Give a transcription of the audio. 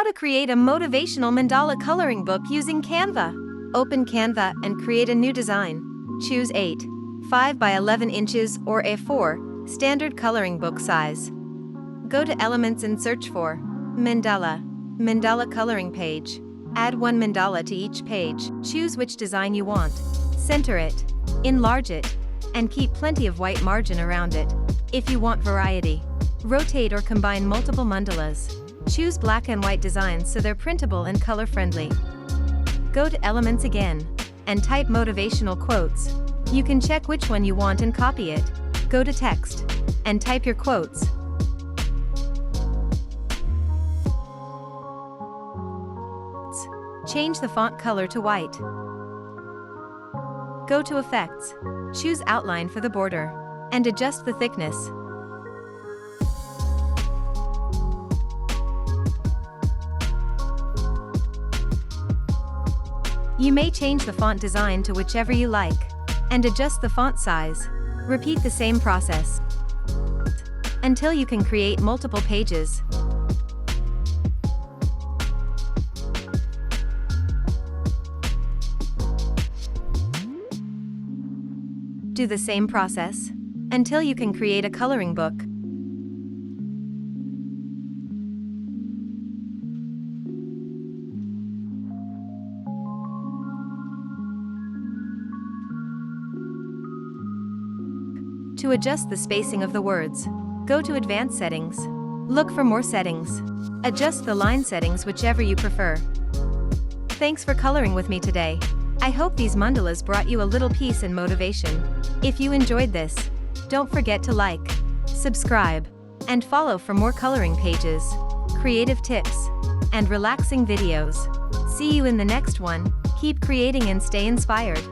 to create a motivational mandala coloring book using Canva. Open Canva and create a new design. Choose 8, 5 by 11 inches or A4, standard coloring book size. Go to Elements and search for Mandala coloring page. Add one mandala to each page. Choose which design you want. Center it, enlarge it, and keep plenty of white margin around it. If you want variety, rotate or combine multiple mandalas. Choose black and white designs so they're printable and color-friendly. Go to Elements again, and type motivational quotes. You can check which one you want and copy it. Go to Text, and type your quotes. Change the font color to white. Go to Effects. Choose Outline for the border, and adjust the thickness. You may change the font design to whichever you like, and adjust the font size. Repeat the same process until you can create multiple pages. Do the same process until you can create a coloring book. To adjust the spacing of the words, go to Advanced Settings. Look for More Settings. Adjust the line settings whichever you prefer. Thanks for coloring with me today. I hope these mandalas brought you a little peace and motivation. If you enjoyed this, don't forget to like, subscribe, and follow for more coloring pages, creative tips, and relaxing videos. See you in the next one. Keep creating and stay inspired.